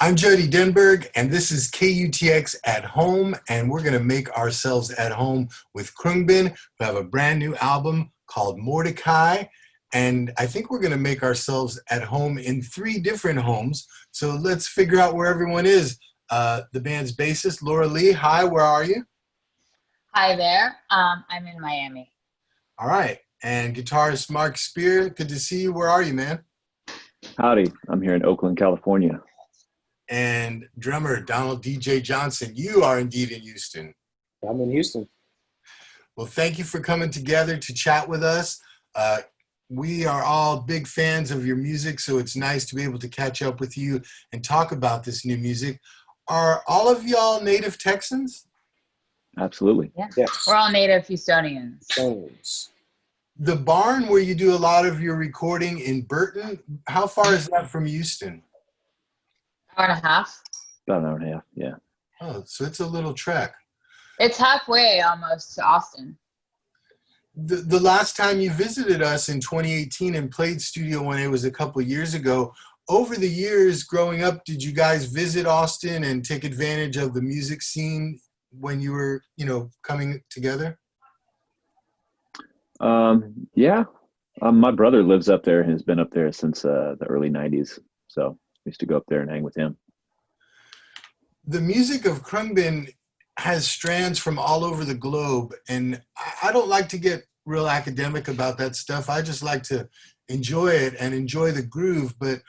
I'm Jody Denberg, and this is KUTX at Home, and we're going to make ourselves at home with Khruangbin, who have a brand new album called Mordechai, and I think we're going to make ourselves at home in 3 different homes, so let's figure out where everyone is. The band's bassist, Laura Lee, hi, where are you? Hi there, I'm in Miami. All right, and guitarist Mark Speer, good to see you, where are you, man? Howdy, I'm here in Oakland, California. And drummer Donald DJ Johnson, you are indeed in Houston. I'm in Houston. Well, thank you for coming together to chat with us. We are all big fans of your music, so it's nice to be able to catch up with you and talk about this new music. Are all of y'all native Texans? Absolutely. Yeah. Yes. We're all native Houstonians. Houstonians. The barn where you do a lot of your recording in Burton, how far is that from Houston? Hour and a half. About an hour and a half, yeah. Oh, so it's a little trek. It's halfway almost to Austin. The last time you visited us in 2018 and played Studio 1A was a couple of years ago. Over the years growing up, did you guys visit Austin and take advantage of the music scene when you were, coming together? Yeah. My brother lives up there and has been up there since the early 90s. So I used to go up there and hang with him. The music of Khruangbin has strands from all over the globe, and I don't like to get real academic about that stuff. I just like to enjoy it and enjoy the groove. But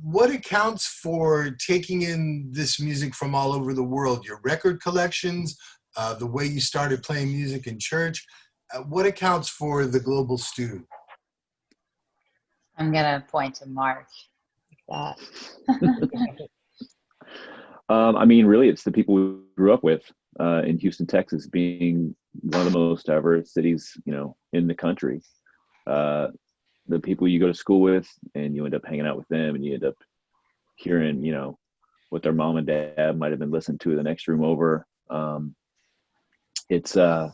what accounts for taking in this music from all over the world? Your record collections, the way you started playing music in church, what accounts for the global stew? I'm gonna point to Mark. That. I mean, really, it's the people we grew up with in Houston, Texas, being one of the most diverse cities, in the country. The people you go to school with, and you end up hanging out with them, and you end up hearing, what their mom and dad might have been listening to the next room over. It's going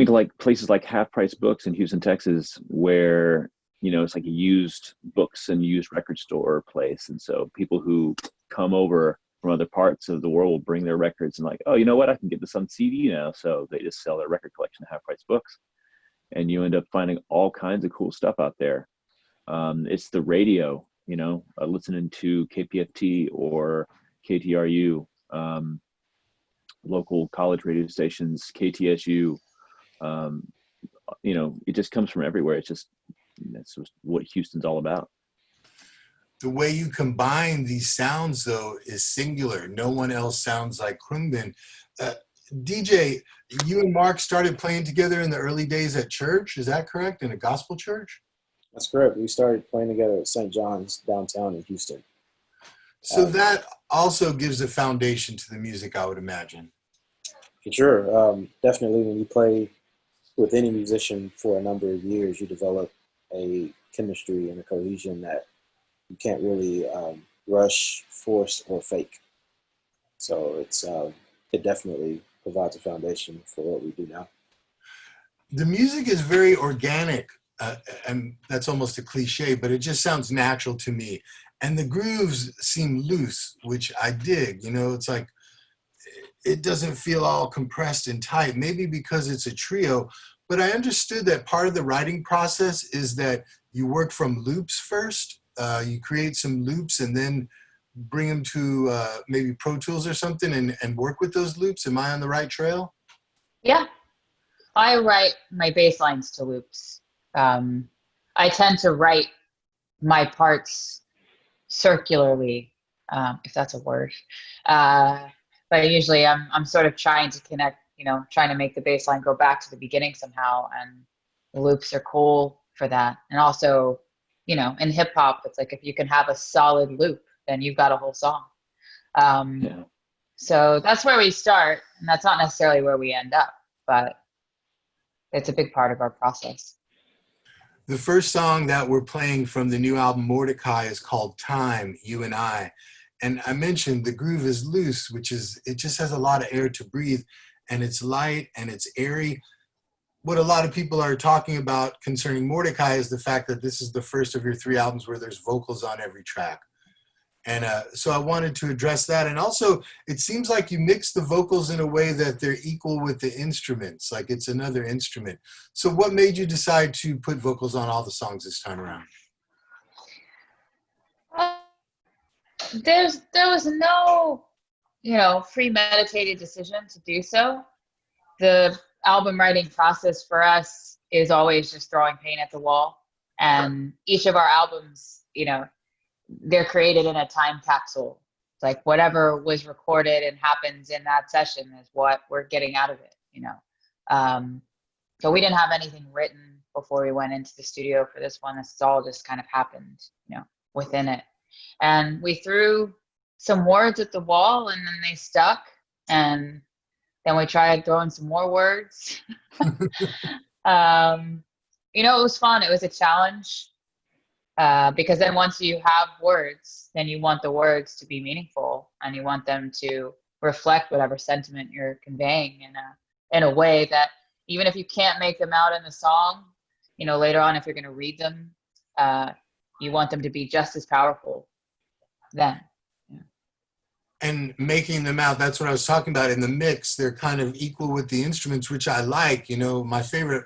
to like places like Half Price Books in Houston, Texas, where it's like a used books and used record store place. And so people who come over from other parts of the world will bring their records and like, oh, you know what? I can get this on CD now. So they just sell their record collection at Half Price Books. And you end up finding all kinds of cool stuff out there. It's the radio, listening to KPFT or KTRU, local college radio stations, KTSU. It just comes from everywhere. That's just what Houston's all about. The way you combine these sounds, though, is singular. No one else sounds like Khruangbin. DJ, you and Mark started playing together in the early days at church. Is that correct? In a gospel church? That's correct. We started playing together at St. John's downtown in Houston. So that also gives a foundation to the music, I would imagine. For sure. Definitely when you play with any musician for a number of years, you develop a chemistry and a cohesion that you can't really rush, force, or fake. So it definitely provides a foundation for what we do now. The music is very organic, and that's almost a cliche, but it just sounds natural to me. And the grooves seem loose, which I dig. It's like it doesn't feel all compressed and tight, maybe because it's a trio. But I understood that part of the writing process is that you work from loops first. You create some loops and then bring them to maybe Pro Tools or something and work with those loops. Am I on the right trail? Yeah. I write my bass lines to loops. I tend to write my parts circularly, if that's a word. But usually I'm sort of trying to connect, trying to make the bass line go back to the beginning somehow. And the loops are cool for that. And also, in hip hop, it's like if you can have a solid loop, then you've got a whole song. Yeah. So that's where we start. And that's not necessarily where we end up, but it's a big part of our process. The first song that we're playing from the new album Mordechai is called Time, You and I. And I mentioned the groove is loose, it just has a lot of air to breathe, and it's light and it's airy. What a lot of people are talking about concerning Mordechai is the fact that this is the first of your 3 albums where there's vocals on every track. And so I wanted to address that. And also, it seems like you mix the vocals in a way that they're equal with the instruments, like it's another instrument. So what made you decide to put vocals on all the songs this time around? There was no, premeditated decision to do so. The album writing process for us is always just throwing paint at the wall. And each of our albums, they're created in a time capsule. It's like whatever was recorded and happens in that session is what we're getting out of it, So we didn't have anything written before we went into the studio for this one. This all just kind of happened, within it. And we threw some words at the wall and then they stuck. And then we tried throwing some more words. It was fun. It was a challenge. Because then once you have words, then you want the words to be meaningful and you want them to reflect whatever sentiment you're conveying in a way that even if you can't make them out in the song, later on, if you're going to read them, you want them to be just as powerful then. Yeah. And making them out, that's what I was talking about in the mix. They're kind of equal with the instruments, which I like. My favorite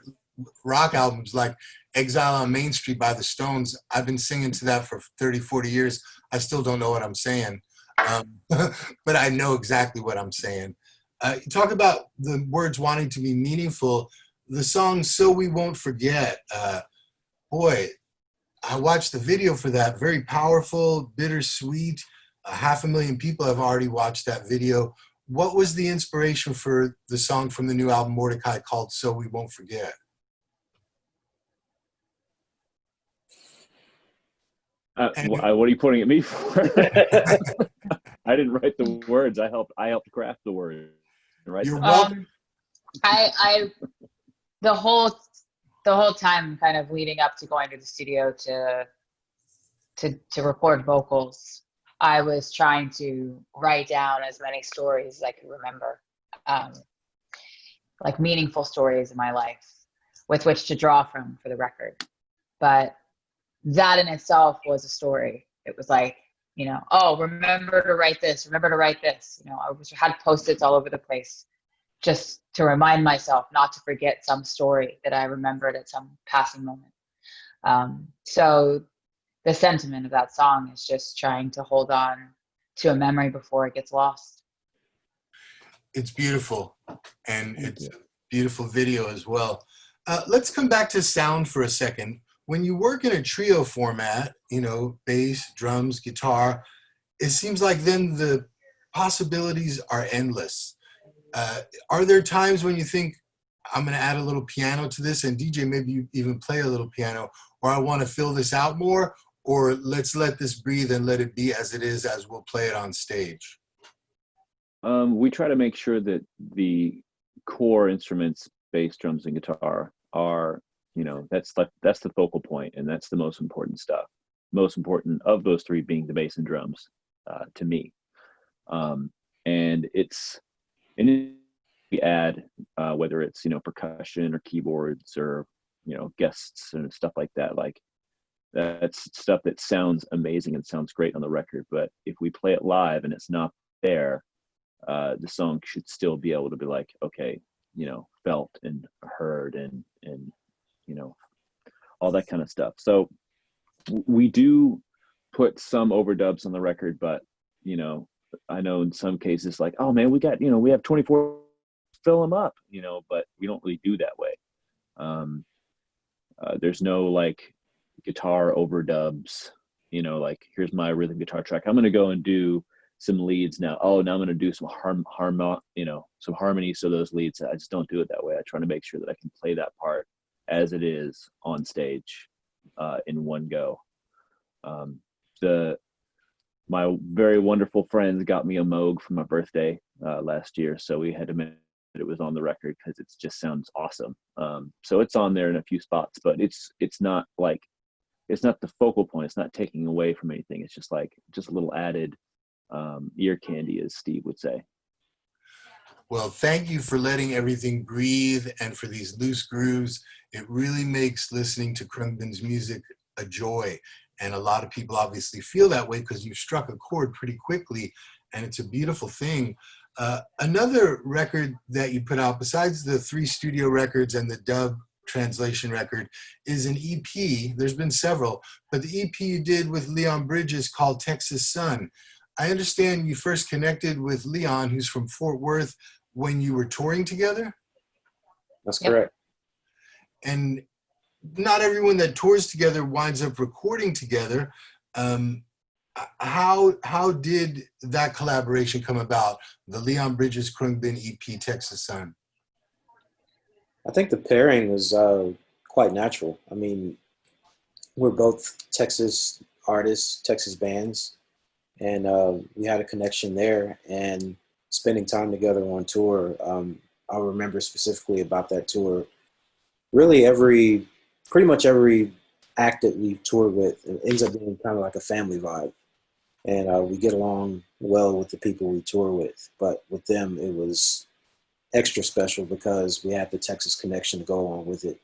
rock albums like Exile on Main Street by the Stones, I've been singing to that for 30, 40 years. I still don't know what I'm saying, but I know exactly what I'm saying. You talk about the words wanting to be meaningful. The song So We Won't Forget, boy, I watched the video for that. Very powerful, bittersweet. 500,000 people have already watched that video. What was the inspiration for the song from the new album Mordechai called So We Won't Forget? What are you pointing at me for? I didn't write the words. I helped craft the words. Right? You're welcome. I the whole time kind of leading up to going to the studio to record vocals, I was trying to write down as many stories as I could remember, like meaningful stories in my life with which to draw from for the record. But that in itself was a story. It was like, remember to write this, remember to write this. I had Post-its all over the place just to remind myself not to forget some story that I remembered at some passing moment. So the sentiment of that song is just trying to hold on to a memory before it gets lost. It's beautiful, and it's a beautiful video as well. Let's come back to sound for a second. When you work in a trio format, bass, drums, guitar, it seems like then the possibilities are endless. Are there times when you think, I'm going to add a little piano to this, and DJ, maybe you even play a little piano, or I want to fill this out more, or let's let this breathe and let it be as it is, as we'll play it on stage? We try to make sure that the core instruments, bass, drums, and guitar, are that's the focal point, and that's the most important stuff. Most important of those three being the bass and drums, to me. And we add whether it's percussion or keyboards or guests and stuff like that. Like that's stuff that sounds amazing and sounds great on the record. But if we play it live and it's not there, the song should still be able to be like, okay, felt and heard and all that kind of stuff. So we do put some overdubs on the record, but I know in some cases like, oh man, we have 24, fill them up, but we don't really do that way. There's no like guitar overdubs, like here's my rhythm guitar track, I'm going to go and do some leads now. Oh, now I'm going to do some some harmony. So those leads, I just don't do it that way. I try to make sure that I can play that part as it is on stage, in one go. My very wonderful friends got me a Moog for my birthday last year, so we had to make that it was on the record because it just sounds awesome. So it's on there in a few spots, but it's not the focal point. It's not taking away from anything. It's just a little added ear candy, as Steve would say. Well, thank you for letting everything breathe and for these loose grooves. It really makes listening to Khruangbin's music a joy. And a lot of people obviously feel that way because you struck a chord pretty quickly, and it's a beautiful thing. Another record that you put out, besides the 3 studio records and the dub translation record, is an EP. There's been several, but the EP you did with Leon Bridges called Texas Sun. I understand you first connected with Leon, who's from Fort Worth, when you were touring together? That's Yep. correct. And not everyone that tours together winds up recording together. How did that collaboration come about? The Leon Bridges Khruangbin EP, Texas Sun. I think the pairing was quite natural. I mean, we're both Texas artists, Texas bands, and we had a connection there. And spending time together on tour, I remember specifically about that tour. Really, pretty much every act that we toured with, it ends up being kind of like a family vibe. And we get along well with the people we tour with. But with them, it was extra special because we had the Texas connection to go along with it.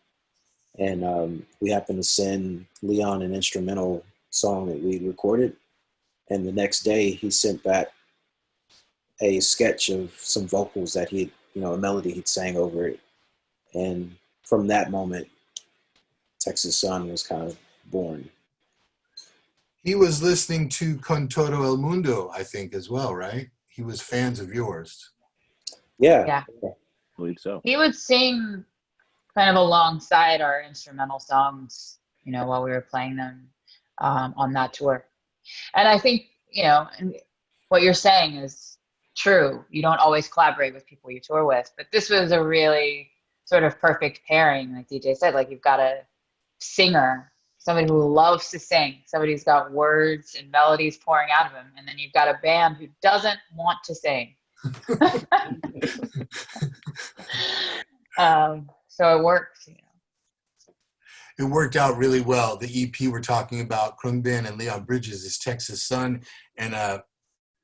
And we happened to send Leon an instrumental song that we recorded. And the next day, he sent back a sketch of some vocals that he, a melody he'd sang over it. And from that moment, Texas Sun was kind of born. He was listening to Con Todo El Mundo, I think, as well, right? He was fans of yours. Yeah. Yeah. I believe so. He would sing kind of alongside our instrumental songs, while we were playing them on that tour. And I think, and what you're saying is true. You don't always collaborate with people you tour with, but this was a really sort of perfect pairing, like DJ said. Like, you've got a singer, somebody who loves to sing, somebody who's got words and melodies pouring out of him, and then you've got a band who doesn't want to sing. So it works. It worked out really well. The EP we're talking about, Khruangbin and Leon Bridges, is Texas Sun, and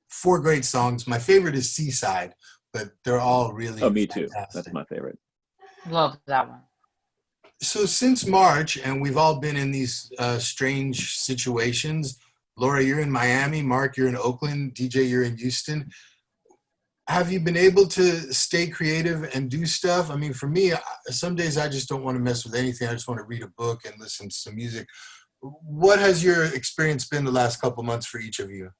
4 great songs. My favorite is Seaside, but they're all really Oh, me too. fantastic. That's my favorite. Love that one. So since March, and we've all been in these strange situations. Laura, you're in Miami. Mark, you're in Oakland. DJ, you're in Houston. Have you been able to stay creative and do stuff? I mean, for me, some days I just don't want to mess with anything. I just want to read a book and listen to some music. What has your experience been the last couple months for each of you?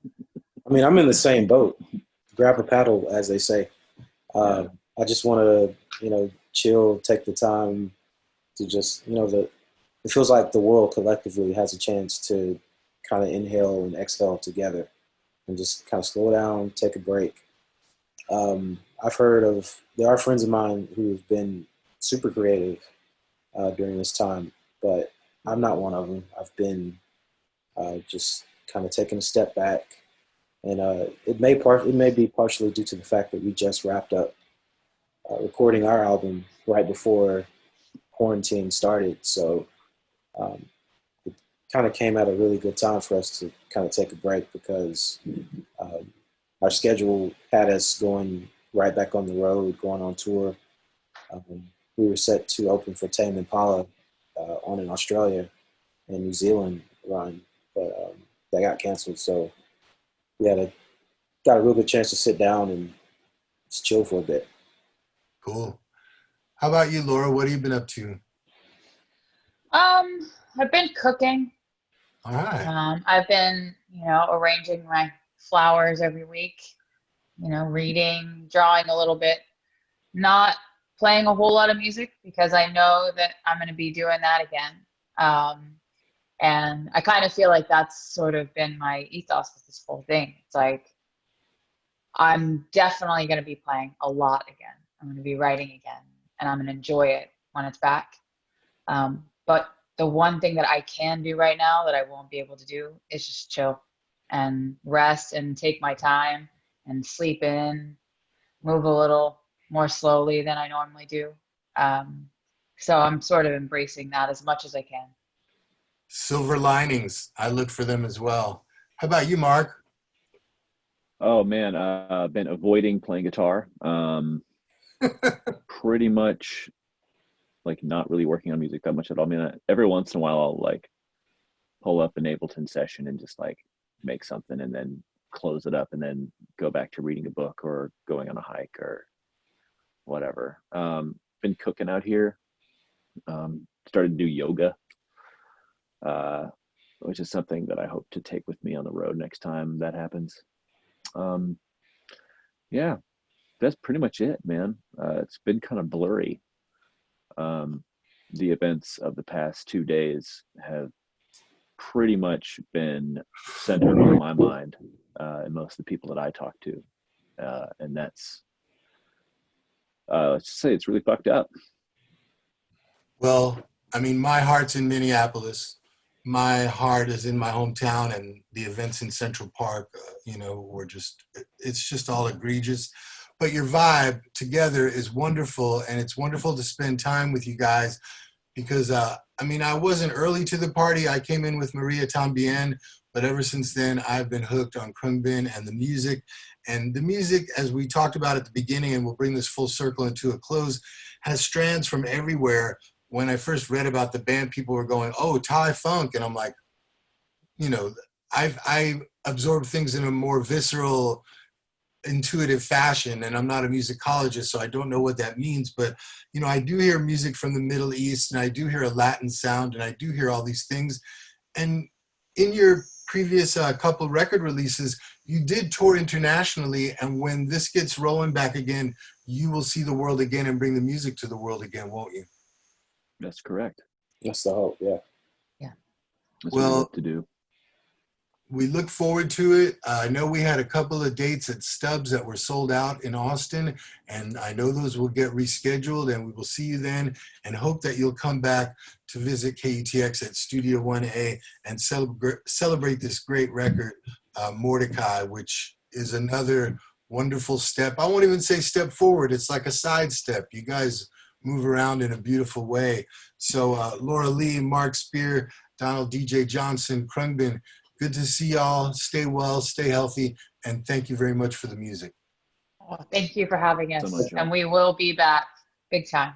I mean, I'm in the same boat. Grab a paddle, as they say. I just want to, chill, take the time to just, it feels like the world collectively has a chance to kind of inhale and exhale together and just kind of slow down, take a break. I've heard there are friends of mine who have been super creative during this time, but I'm not one of them. I've been just kind of taking a step back. And it may be partially due to the fact that we just wrapped up recording our album right before quarantine started. So it kind of came at a really good time for us to kind of take a break because our schedule had us going right back on the road, going on tour. We were set to open for Tame Impala on an Australia and New Zealand run, but that got canceled. So we got a real good chance to sit down and just chill for a bit. Cool. How about you, Laura? What have you been up to? I've been cooking. All right. I've been, arranging my flowers every week, reading, drawing a little bit, not playing a whole lot of music because I know that I'm going to be doing that again. And I kind of feel like that's sort of been my ethos with this whole thing. It's like, I'm definitely going to be playing a lot again. I'm going to be writing again, and I'm going to enjoy it when it's back. But the one thing that I can do right now that I won't be able to do is just chill and rest and take my time and sleep in, move a little more slowly than I normally do. So I'm sort of embracing that as much as I can. Silver linings. I look for them as well. How about you, Mark? Oh man, I've been avoiding playing guitar. Pretty much like not really working on music that much at all. I mean, every once in a while I'll like pull up an Ableton session and just like make something and then close it up and then go back to reading a book or going on a hike or whatever. Been cooking out here. Started to do yoga, which is something that I hope to take with me on the road next time that happens. Yeah, that's pretty much it, man. It's been kind of blurry. The events of the past 2 days have pretty much been centered on my mind and most of the people that I talk to. And that's, let's just say it's really fucked up. Well, I mean, my heart's in Minneapolis. My heart is in my hometown, and the events in Central Park, were it's just all egregious. But your vibe together is wonderful, and it's wonderful to spend time with you guys because, I wasn't early to the party. I came in with Maria Tambien, but ever since then, I've been hooked on Khruangbin and the music. And the music, as we talked about at the beginning, and we'll bring this full circle into a close, has strands from everywhere. When I first read about the band, people were going, "Oh, Thai funk," and I'm like, I absorb things in a more visceral, intuitive fashion, and I'm not a musicologist, so I don't know what that means. But I do hear music from the Middle East, and I do hear a Latin sound, and I do hear all these things. And in your previous couple record releases, you did tour internationally, and when this gets rolling back again, you will see the world again and bring the music to the world again, won't you? That's correct. That's the hope. Yeah. Yeah. That's what we hope to do. We look forward to it. I know we had a couple of dates at Stubbs that were sold out in Austin, and I know those will get rescheduled, and we will see you then, and hope that you'll come back to visit KUTX at Studio 1A and celebrate this great record, Mordechai, which is another wonderful step. I won't even say step forward. It's like a side step. You guys move around in a beautiful way. So Laura Lee, Mark Speer, Donald DJ Johnson, Khruangbin, good to see y'all. Stay well, stay healthy, and thank you very much for the music. Well, thank you for having us. So much, and we will be back big time.